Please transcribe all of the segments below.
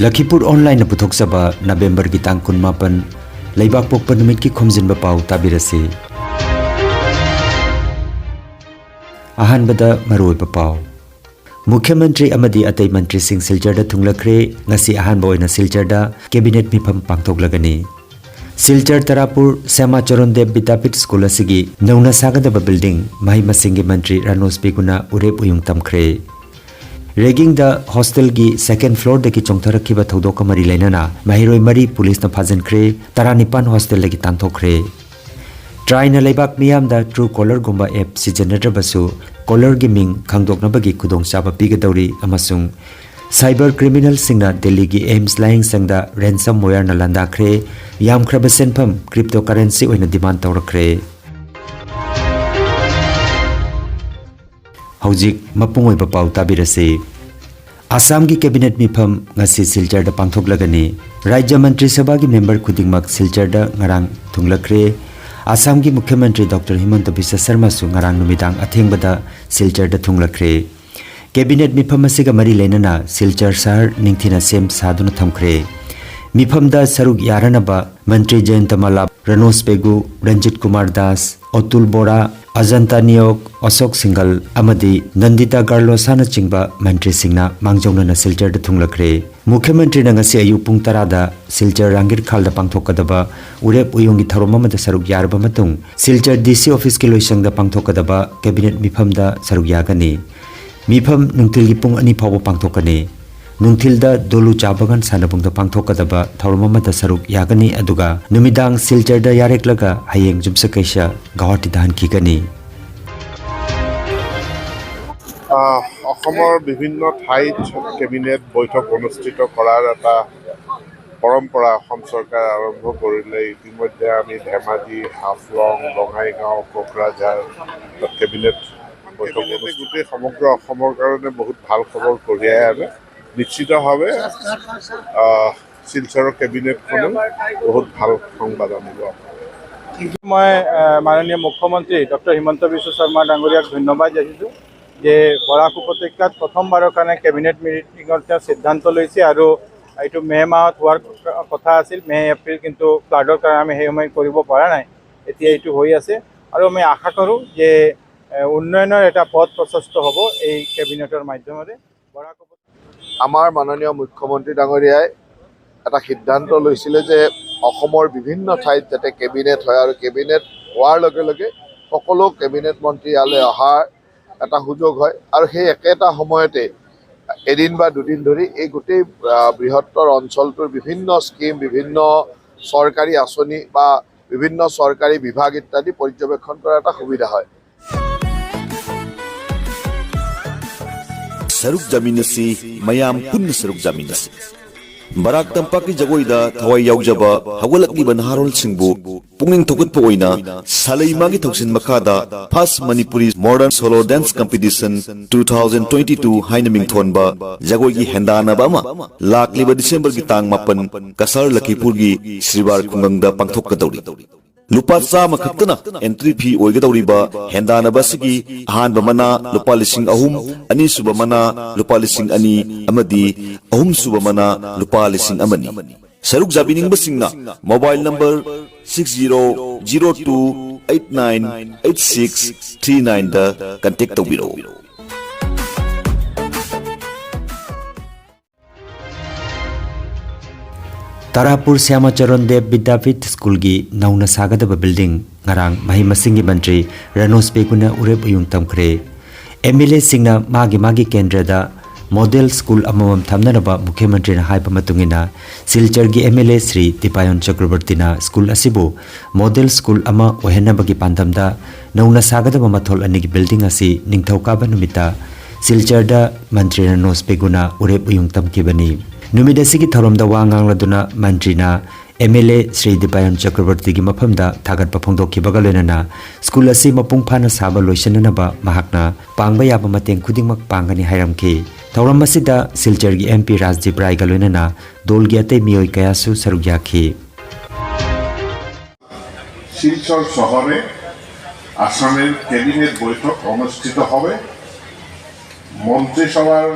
Lakhipuronline na puthokjaba November ki tang 18 leibak pokpa numit ki Khomjinba Pao tabirasi. Ahanbada maroiba Pao. Mukhyamantri amadi atai mantri sing Silchar thunglakre ngasi ahanba oina Silchar cabinet mifam pangthoklagani. Silchar Tarapur Sema Charondev Vidapit School asigi nauna sagadaba building mahi masingi mantri Ranos Piguna urep uyung tamkhre. Regging the hostel gi second floor deki chongtharakhiba thodoka mari lainana mahiroi mari police na phajan khre taranipan hostel lagi tanthokre. Try na leibak miyam da true caller gumba app sijenator basu caller gi ming khangdokna bagi khudong chaba pigadori amasung cyber criminal singna Delhi gi aims lying sangda ransomware na landa khre yam khraba senpham cryptocurrency oina demand tawrakre. Haujik mapungoi ba pau tabirase. Assam gi cabinet mifam ngasi Silchar da pangthoklagani. Rajya Mantri Sabha gi member khudingmak Silchar da ngarang thunglakre. Assam gi Mukhyamantri Dr. Himanta Biswa Sarma su ngarang numidang athengbada Silchar da thunglakre. Cabinet mifam asiga mari leinana Silchar sahar ningthina sem saduna thamkre. Mifam da saruk yaranaba Mantri Jayantamala Ranos Pegu Ranjit Kumar Das Otul Bora Ajanta Niyok Asok Singhal amadi Nandita Garlosana chingba mantri singna mangjongna na Silchar da thunglakre. Mukhyamantri na ngasi ayu pung 10 da Silchar Rangir Khalda pangthokadaba urep uyongi tharomama da saruk yarba matung Silchar DC office ki loisang da pangthokadaba cabinet mifam da saruk yagani. Mifam nungtil gi pung 2 phawa pangthokani. Nungtil da dolu chabagan sanabung da pangthokadaba tharomama da saruk yagani aduga numidang Silchar da yareklaga hayeng jumsa kaisa Guwahati dahan kigani. অসমৰ বিভিন্ন ঠাইত cabinet বৈঠক অনুষ্ঠিত কৰাৰ এটা পৰম্পৰা অসম চৰকাৰে আৰম্ভ কৰিলে। ইতিমধ্যে আমি ধেমাজি, হাফলং, বঙাইগাঁও, কোকৰাঝাৰ কেবিনেট বৈঠক গোটেই সমগ্ৰ অসমৰ কাৰণে বহুত ভাল খবৰ কঢ়িয়াই আনে। নিশ্চিতভাৱে শিলচৰৰ কেবিনেটখনে বহুত ভাল সংবাদ আনিব। মই মাননীয় মুখ্যমন্ত্ৰী ডক্টৰ হিমন্ত বিশ্ব শৰ্মা ডাঙৰীয়াক ধন্যবাদ জনাইছোঁ যে বৰাক উপত্যকাত প্ৰথমবাৰৰ কাৰণে কেবিনেট মিটিঙত তেওঁ সিদ্ধান্ত লৈছে আৰু এইটো মে মাহত হোৱাৰ কথা আছিল। মে এপ্ৰিল কিন্তু ফ্লাডৰ কাৰণে আমি সেই সময় কৰিব পৰা নাই। এতিয়া এইটো হৈ আছে আৰু আমি আশা কৰোঁ যে উন্নয়নৰ এটা পথ প্ৰশস্ত হ'ব এই কেবিনেটৰ মাধ্যমেৰে। বৰাক আমাৰ মাননীয় মুখ্যমন্ত্ৰী ডাঙৰীয়াই এটা সিদ্ধান্ত লৈছিলে যে অসমৰ বিভিন্ন ঠাইত যাতে কেবিনেট হয় আৰু কেবিনেট হোৱাৰ লগে লগে সকলো কেবিনেট মন্ত্ৰী ইয়ালৈ অহাৰ এটা সুযোগ হয় আৰু সেই একেটা সময়তে এদিন বা দুদিন ধৰি এই গোটেই বৃহত্তৰ অঞ্চলটোৰ বিভিন্ন স্কিম, বিভিন্ন চৰকাৰী আঁচনি বা বিভিন্ন চৰকাৰী বিভাগ ইত্যাদি পৰ্যবেক্ষণ কৰাৰ এটা সুবিধা হয়। Saruk Jaminasi Mayam Kun Saruk Jaminasi Barak Tampak ki jagoida thawai yaujaba hawalakni banharol singbu pungning thokat po oina salai magi thoksin makada first Manipuri modern solo dance competition 2022 hainaming thonba jagoi gi hendana bama lakliba December gi tang 8 kasar Lakhipur gi Sribar Khungangda pangthok kadori Lupa sama khaktana entry fee oigadoriba hendana basigi ahanba mana lupa lising ahum ani suba mana lupa lising ani amadi ahum suba mana lupa lising amani saruk jabining basingna mobile number 6002898639 da contact tawbiro. Tarapur Sema Charondev Vidapit School gi nauna sagadaba building ngarang mahi masingi mantri Ranos Peguna urep uyung tamkhre. MLA singna magi kendra da model school amamam thamnanaba Mukhyamantri na haipa matungina Silchar gi MLA Sri Tipayon Chakrabarti na school asibu model school ama ohenabagi pandamda nauna sagadaba mathol anigi building asi ningthokaba numita Silchar da mantri Ranos Peguna urep uyung tamkibani. Numidasigi tharomda wangang laduna mantrina MLA Sri Tipayon Chakrabarti gi mafamda thagat paphongdokki bagaloinana school asi mapung phana saba loisananaba mahakna pangba yaba mateng khudingmak pangani hairamki. Thauram asida Silchar gi MP Rajdeep Rai galoinana dol gi atei miyoi kayasu saruk yakhi. Silchar শহরে আসামের cabinet বৈঠক অনুষ্ঠিত হবে। মন্ত্রিসভার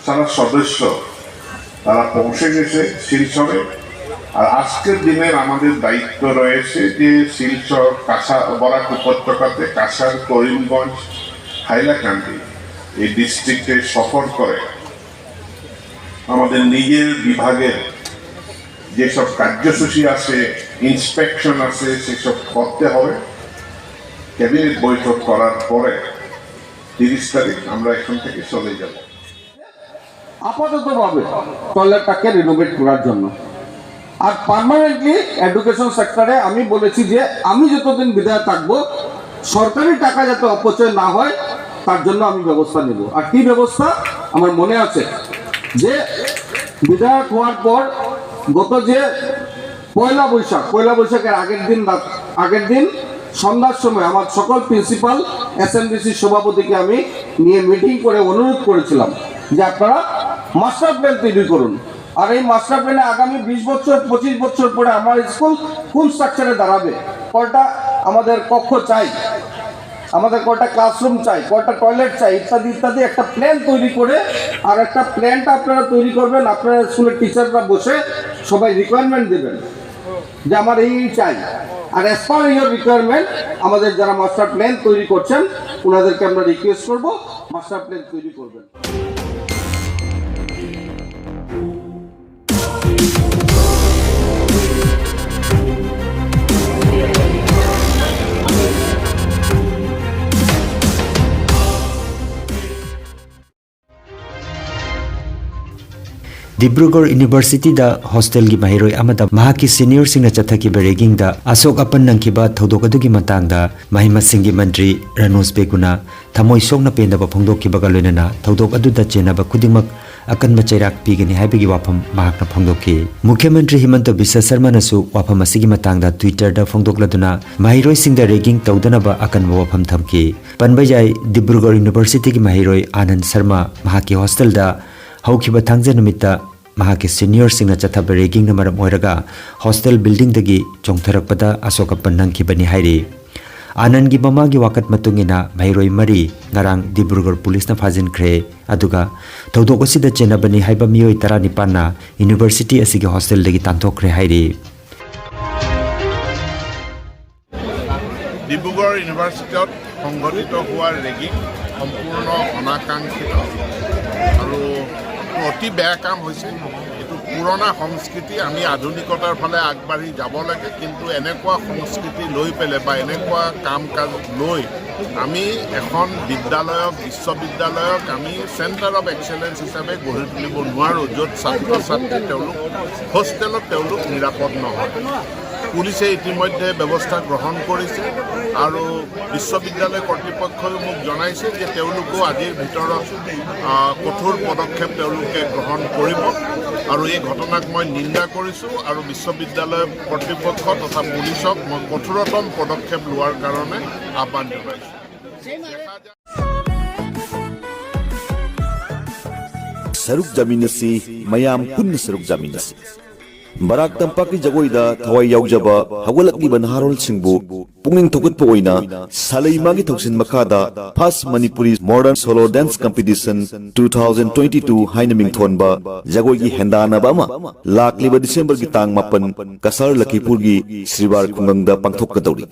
যারা সদস্য তারা পৌঁছে গেছে শিলচরে। আর আজকের দিনের আমাদের দায়িত্ব রয়েছে যে শিলচর, বরাক উপত্যকাতে কাছাড়, করিমগঞ্জ, হাইলাকান্দি এই ডিস্ট্রিক্টে সফর করে আমাদের নিজের বিভাগের যেসব কার্যসূচি আছে, ইন্সপেকশন আছে, সেসব করতে হবে। ক্যাবিনেট বৈঠক করার পরে 30 তারিখ আমরা এখান থেকে চলে যাব। আপাততভাবে টয়লেটটাকে রিনোভেট করার জন্য। আর পার্মানেন্টলি এডুকেশন সেক্টরে আমি বলেছি যে আমি যতদিন বিধায়ক থাকবো সরকারি টাকা যাতে অপচয় না হয় তার জন্য আমি ব্যবস্থা নেব। আর কি ব্যবস্থা আমার মনে আছে যে বিধায়ক হওয়ার পর গত যে পয়লা বৈশাখের আগের দিন সন্ধ্যার সময় আমার সকল প্রিন্সিপাল এসএমডিসির সভাপতিকে আমি নিয়ে মিটিং করে অনুরোধ করেছিলাম যে আপনারা মাস্টার প্ল্যান তৈরি করুন। আর এই মাস্টার প্ল্যানে আগামী 20 বছর 25 বছর পরে আমার স্কুল কোন স্ট্রাকচারে দাঁড়াবে, কয়টা আমাদের কক্ষ চাই, আমাদের কয়টা ক্লাসরুম চাই, কয়টা টয়লেট চাই, ইত্যাদি ইত্যাদি একটা প্ল্যান তৈরি করে, আর একটা প্ল্যানটা আপনারা তৈরি করবেন। আপনারা স্কুলের টিচাররা বসে সবাই রিকোয়ারমেন্ট দেবেন যে আমার এই চাই। আর অ্যাজ পার ইয়োর রিকোয়ারমেন্ট আমাদের যারা মাস্টার প্ল্যান তৈরি করছেন ওনাদেরকে আমরা রিকোয়েস্ট করবো মাস্টার প্ল্যান তৈরি করবেন। डिब्रुगढ़ यूनिवर्सिटी दा हॉस्टल की महिरोय अमदा महाकी सीनियर सिंह चथकी रेगिंग दा अशोक अपन नंखिबा थौदोक अदुगी मतंग दा महिमा सिंह मंत्री रनोज बेगुना थमोय सोगना पेंदब फोंदोखिबगा लोइनना थौदोक अदुदा चेनब खुदिमक अकनब चैराक पीगनी हाइबगी वाफम महाकना फोंदोखि। मुख्यमंत्री हिमंत बिश्व शर्मा नसु वाफम असिगी मतंग दा ट्विटर दा फोंदोकलदुना महिरोय सिंह दा रेगिंग तौदनब अकनब वाफम थमखि। पनबजाय डिब्रुगढ़ यूनिवर्सिटी की महिरोय आनंद शर्मा महाकी हॉस्टल दा हौखिबा थांगजे नुमित्ता महाके सीनियर सिंह चथब रेगिंग मरम ओइरगा हॉस्टल बिल्डिंग दगी चोंथरकपदा अशोक अपन नंखिबनी हाइरि। आनंद की ममा की वाकत मतुंगिना महिरोय मरी ngarang डिब्रुगढ़ पुलिस ना फाजिनख्रे अदुगा थौदोक असिदा चेनबनी हाइबा मियोय 19 ना यूनिवर्सिटी असिगे हॉस्टल दगी तांथोख्रे हाइरि। ডিব্ৰুগড় ইউনিভাৰ্চিটিত সংঘটিত হোৱা ৰেগিং সম্পূৰ্ণ অনাকাংক্ষিত আৰু অতি বেয়া কাম হৈছে। এইটো পুৰণা সংস্কৃতি, আমি আধুনিকতাৰ ফালে আগবাঢ়ি যাব লাগে, কিন্তু এনেকুৱা সংস্কৃতি লৈ পেলাই বা এনেকুৱা কাম কাজ লৈ আমি এখন বিদ্যালয়ক, বিশ্ববিদ্যালয়ক আমি চেণ্টাৰ অফ এক্সেলেঞ্চ হিচাপে গঢ়ি তুলিব নোৱাৰোঁ, য'ত ছাত্ৰ ছাত্ৰী তেওঁলোক হোষ্টেলত তেওঁলোক নিৰাপদ নহয়। পুলিচে ইতিমধ্যে ব্যৱস্থা গ্ৰহণ কৰিছে আৰু বিশ্ববিদ্যালয় কৰ্তৃপক্ষই মোক জনাইছে যে তেওঁলোকেও আজিৰ ভিতৰত কঠোৰ পদক্ষেপ তেওঁলোকে গ্ৰহণ কৰিব। আৰু এই ঘটনাক মই নিন্দা কৰিছোঁ আৰু বিশ্ববিদ্যালয় কৰ্তৃপক্ষ তথা পুলিচক মই কঠোৰতম পদক্ষেপ লোৱাৰ কাৰণে আহ্বান জনাইছোঁ। सरुक जामिनसी मयाम पुन्न सरुक जामिनसी बराक तंपाक की जगोइदा थवाई याउजबा हगलकली बनहारोल सिंहबु पुंगिंग थोगतप ओइना सालैमा की थौसिन मखादा first Manipuri modern solo dance competition 2022 हाइन मिंगथोनबा जगोई की हेंदानाबा मा लाकलिबा डिसेंबर की तांग 9 कसर लखीपुर की श्रीवार खुंगंगदा पांगथोकदौरी।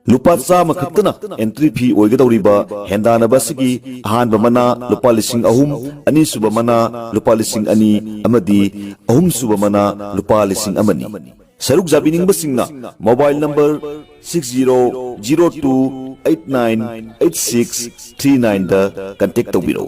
लुपा चाम खतना एंट्री फी ओइगदौरीबा हेंदानाबसिगी अहानब मना लुपा लिसिंग अहुम, अनि सुब मना लुपा लिसिंग अनि, अमदी अहुम सुब मना लुपा लिसिंग अमनी। सरुक जाबिनिंगबसिंगना मोबाइल नंबर 6002898639 दा कांटेक्ट तौबिरो।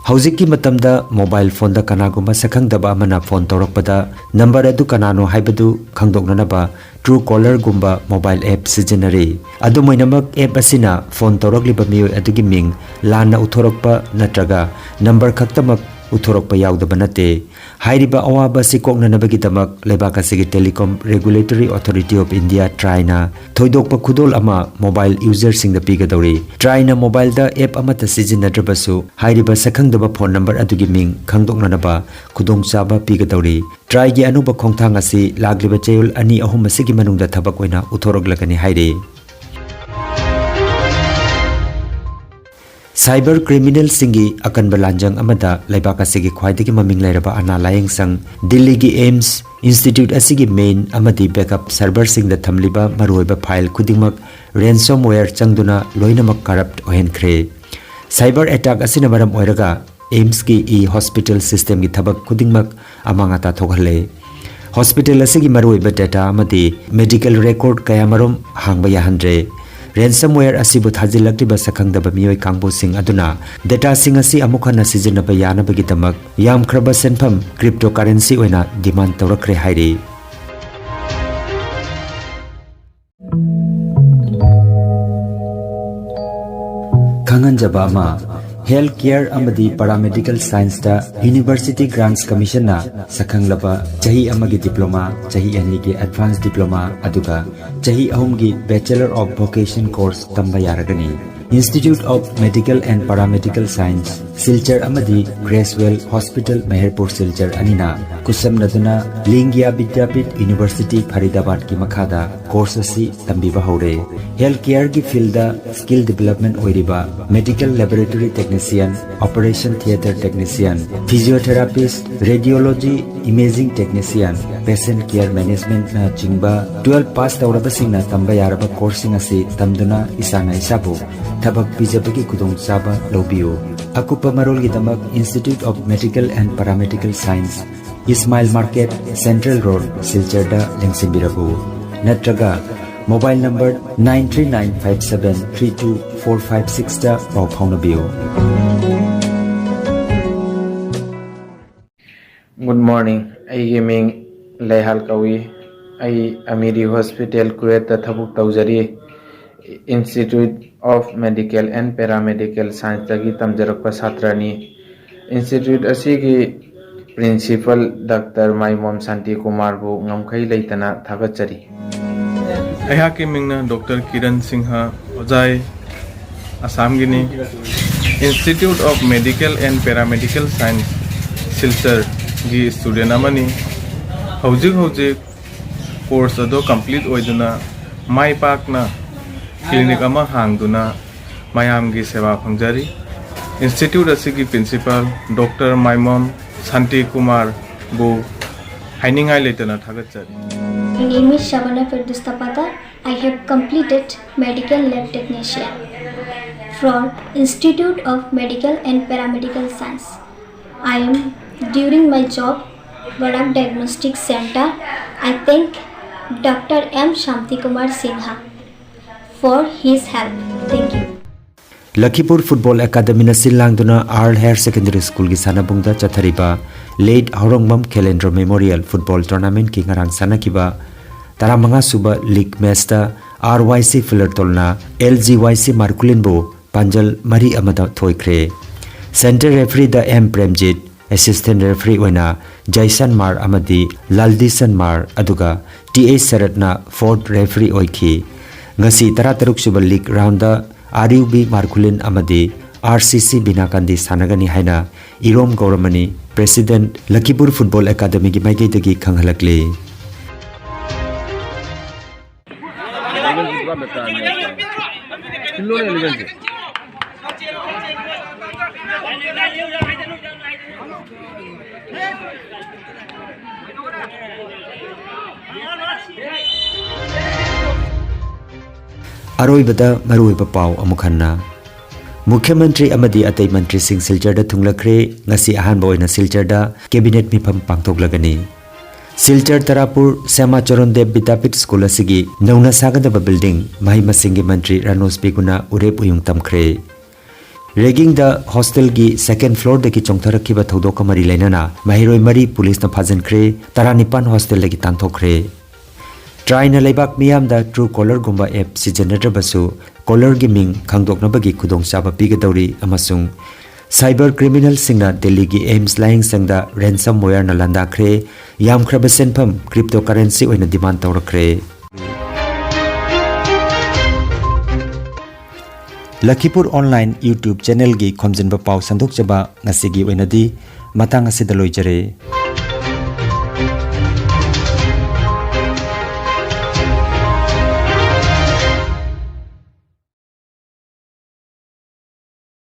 हौजिकी मतमदा मोबाइल फोन दा कनागुमा सखंगदबा अमना फोन तौरकपदा नंबर अदु कनानो हाइबदु खंगदोगननबा ट्रू कॉलर गुम्बा मोबाइल ऐप सिजनरे। अदु मोइनमक ऐप असिना फोन तौरकलिबा मियोय अदुगी मिंग लाना उथोरकपा नत्रगा नंबर खक्तमक उथोरकपा याउदबा नते। हाइरिबा अवाबा सिकोकननबगिदमक लेबाक असिगी telecom regulatory authority of India ट्राइना थोइदोकपा खुदोल अमा मोबाइल यूजर सिंग द पिगदौरी। ट्राइना मोबाइल दा ऐप अमता सिजनद्रबसु हाइरिबा सखंगदबा फोन नंबर अदुगी मिंग खंगदोकननबा खुदोंचाबा पिगदौरी। ट्राइगी अनुबा खोंथांग असि लाग्लिबा चेयुल अनि अहुम असिगी मनुंगदा थबक ओइना उथोरकलगनी हाइरे। Cyber criminal singi akanba lanjang amada laibak asigi khwaidagi maming lairaba ana layeng sang Delhi gi AIMS Institute asigi main amadi backup server sing da thamliba maruiba file khudingmak ransomware changduna loinamak corrupt ohenkhre. Cyber attack asina maram oiraga AIMS ki hospital system gi thabak khudingmak amanga ta thokhale. Hospital asigi maruiba data amadi medical record kayamarom hangba yahandre. Ransomware asibu thajilakriba sakhangdaba miyoi kangbo sing aduna data sing asi amukhana sizinaba yanabagi damak yamkhraba senpham cryptocurrency oina demand tawrakre hairi. Khanganjaba ama Healthcare amadi paramedical science da University Grants Commission na sakhanglaba chahi amagi diploma, chahi anigi advanced diploma aduga chahi ahumgi Bachelor of Vocation course tamba yaragani. Institute of Medical and Paramedical Science Silchar amadi Gracewell Hospital Meherpur Silchar anina kusam naduna Lingya Vidyapit University Faridabad ki makhada course asi tambiba haure. Healthcare ki field da skill development oiriba medical laboratory technician, operation theater technician, physiotherapist, radiology imaging technician, patient care management na chingba 12 pass tawraba singna tamba yaraba coursing asi tamduna isana isabu thabak bijabagi kudong chaba lobiyo. Akupa marol gidamak Institute of Medical and Paramedical Science Ismail Market Central Road Silcharda lengsimbirabu natraga mobile number 93957324456 da pau phaunabiyo. Good morning. I gaming Lehal Kawi. I Amiri Hospital Kuwait Thabuk Taujari Institute of Medical and Paramedical Science tagi tamjarakpa satrani. Institute asigi Principal Dr. Maimom Santi Kumar bu ngamkai leitana thagachari. ꯑꯩꯍꯥꯛꯀꯤ ꯃꯤꯡꯅ doctor Kiran Singh ꯑꯣꯖꯥꯏ ꯑꯁꯥꯝꯒꯤꯅꯤ institute of medical and paramedical science ꯁꯤꯜꯆꯔꯒꯤ student ꯑꯃꯅꯤ ꯍꯧꯖꯤꯛ course ꯑꯗꯨ complete ꯑꯣꯏꯗꯨꯅ ꯃꯥꯏ ꯄꯥꯛꯅ ꯀ꯭ꯂꯤꯅꯤꯛ ꯑꯃ ꯍꯥꯡꯗꯨꯅ ꯃꯌꯥꯝꯒꯤ ꯁꯦꯕꯥ ꯐꯪꯖꯔꯤ ꯏꯟꯁꯇꯤꯇ꯭ꯌꯨꯠ ꯑꯁꯤꯒꯤ ꯄ꯭ꯔꯤꯟꯁꯤꯄꯥꯜ ꯗꯣꯛꯇꯔ ꯃꯥꯏꯃꯣꯝ ꯁꯥꯟꯇꯤ ꯀꯨꯃꯥꯔ ꯕꯨ ꯍꯥꯏꯅꯤꯡꯉꯥꯏ ꯂꯩꯇꯅ ꯊꯥꯒꯠꯆꯔꯤ. My name is Shabana Firdustapata. I have completed Medical Lab Technician from Institute of Medical and Paramedical Science. I am during my job Barak Diagnostic Center. I thank Dr. M. Shanti Kumar Sinha for his help. Thank you. Lakhipur Football Academy na silangduna Earl Higher Secondary School gi sanabungda chathariba late Haurongmam Khelendra Memorial Football Tournament ki ngarang sanakiba taramanga suba league match da RYC Fullertolna LGYC Markulinbo Panjal Mari amada thoikre. Center referee da M Premjit, assistant referee oina Jaisan Mar amadi Laldisan Mar aduga TA Saratna fourth referee oiki. Ngasi 13 suba league round da RUB Markulin amadi RCC Binakandi sanagani haina Irom Gauramani President Lakhipur Football Academy gi maigedagi khanghalakle. Aroibada maruiba pau amukhanna Mukhyamantri amadi atai mantri sing Silcharda thunglakre ngasi ahanba oina Silcharda cabinet mifam pangthoklagani. Silchar Tarapur Sema Charondev Vidyapit School asigi nauna sagadaba building mahima singi mantri Ranos Biguna urep uyung tamkhre. Ragging the hostel gi second floor deki chongtharakhiba thodoka mari lainana mahiroi mari police na phajankre taranipan hostel legi tangthokre. Try na laibak miyam da true caller gumba app sijenadrabasu caller gi ming khangdoknabagi khudong chaba pigadawri amasung cyber criminal singna Delhi gi AIMS lying sangda ransomware na landakre yamkhraba senpham cryptocurrency oina demand tawrakre. Lakhipur online YouTube channel gi Khomjinba Pao sandok chaba ngasigi oinadi matang asida loijare.